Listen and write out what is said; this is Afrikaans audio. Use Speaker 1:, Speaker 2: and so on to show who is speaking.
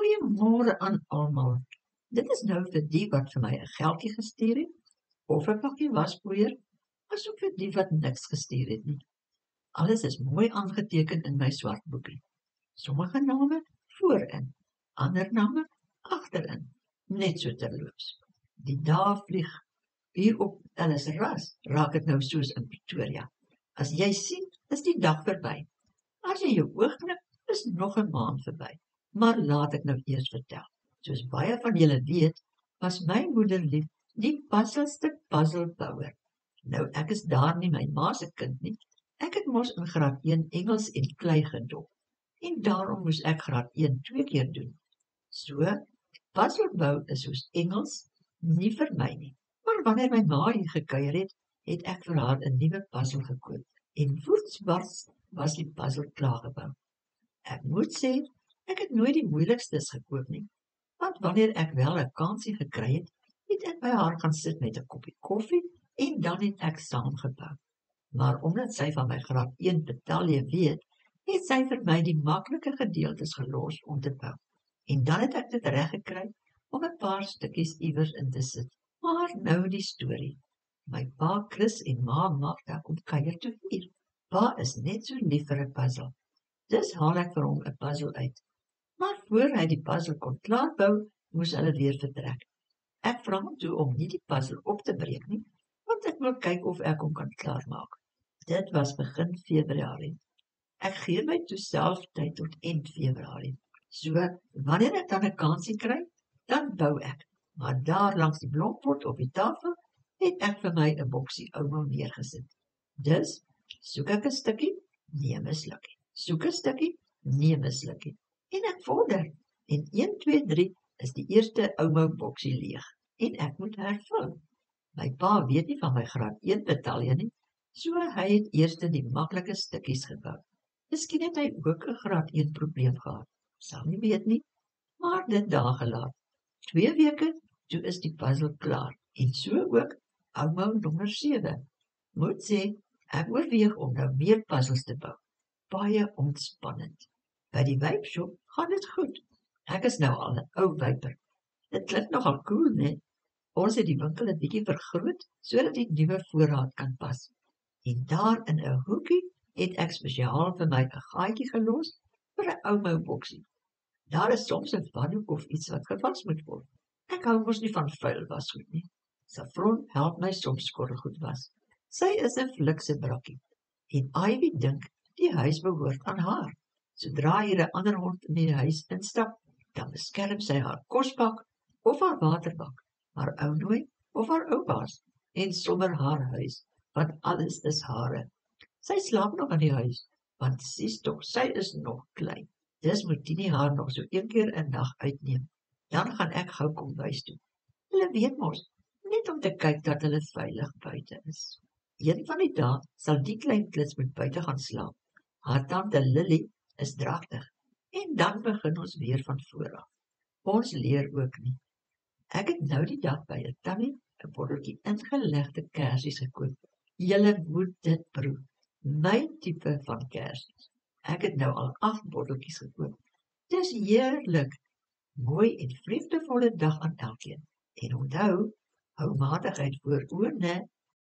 Speaker 1: Goeiemôre aan almal. Dit is nou vir die wat vir my 'n geldjie gestuur het, of 'n pakkie waspoeier, asook vir die wat niks gestuur het nie. Alles is mooi aangeteken in my swart boekie. Sommige name voorin, ander name agterin, net so terloops. Die dae vlieg. Hier op Ellisras raak dit nou soos in Pretoria. As jy sien, is die dag verby. As jy jou oog knip, is nog 'n maand verby. Maar laat ek nou eers vertel. Soos baie van julle weet, was my moeder lief die passelste puzzelbouer. Nou, ek is daar nie my ma se kind nie. Ek het mos in graad 1 Engels en klei gedop. En daarom moes ek graad 1 2 keer doen. So, puzzelbou is soos Engels nie vir my nie. Maar wanneer my ma hier gekuier het, het ek vir haar 'n nuwe puzzel gekoop. En woensbars was die puzzel klaargebou. Ek moet sê, ek het nooit die moeilikstes gekoop nie, want wanneer ek wel 'n kansie gekry het, het ek by haar gaan sit met 'n koppie koffie en dan het ek saamgebou. Maar omdat sy van my graad 1 betalje weet, het sy vir my die maklike gedeeltes gelos om te bou. En dan het ek dit reg gekry om 'n paar stukkies iewers in te sit. Maar nou die storie. My pa Chris en ma Magda kom kuier toe hier. Pa is net so lief vir 'n puzzel. Dus haal ek vir hom 'n puzzel uit. Maar voor hy die puzzel kon klaarbou, moes hulle weer vertrek. Ek vra hom toe om nie die puzzel op te breek nie, want ek wil kyk of ek hom kan klaarmaak. Dit was begin Februarie. Ek gee my toe self tyd tot eind Februarie. So, wanneer ek dan 'n kansie kry, dan bou ek. Maar daar langs die blokpot op die tafel, het ek vir my 'n boksie ouma neergesit. Dus, soek ek 'n stukkie, nee mislukkie. Soek 'n stukkie, nee mislukkie. En ek vorder. En 1, 2, 3 is die eerste ouma boksie leeg. En ek moet hervul. My pa weet nie van my graad 1 betalje nie, so hy het eers die maklike stukkies gebou. Miskien het hy ook 'n graad 1 probleem gehad. Sal nie weet nie, maar dit daar gelaat. 2 weke, toe is die puzzel klaar. En so ook ouma nommer 7. Moet sê, ek oorweeg om nou meer puzzels te bou. Baie ontspannend. By die wipshop gaan dit goed. Ek is nou al 'n ou wiper. Dit klink nogal cool, né? Ons het die winkel 'n bietjie vergroot sodat die nuwe voorraad kan pas. En daar in 'n hoekie het ek spesiaal vir my 'n gaatjie gelos vir 'n ouma boksie. Daar is soms 'n wanhoek of iets wat gewas moet word. Ek hou mos nie van vuil wasgoed nie. Saffron help my soms skottelgoed was. Sy is 'n flikse brakkie. En Ivy dink die huis behoort aan haar. Sodra hier 'n ander hond in die huis instap, dan beskerm sy haar kosbak of haar waterbak, haar ou nooi of haar oupa's en sommer haar huis, want alles is hare. Sy slaap nog in die huis, want sies tog, sy is nog klein. Dis moet Tini haar nog so 1 keer 'n nag uitneem. Dan gaan ek gou kom huis toe. Hulle weet mos, net om te kyk dat hulle veilig buite is. Een van die dae sal die klein klits met buite gaan slaap. Haar tante Lily is dragtig. En dan begin ons weer van voor af. Ons leer ook nie. Ek het nou die dag by 'n tannie 'n botteltjie ingelegde kersies gekoop. Julle moet dit proe. My tipe van kersies. Ek het nou al 8 botteltjies gekoop. Dis heerlik. Mooi en vreugdevolle dag aan elkeen. En onthou, hou matigheid voor oë, né?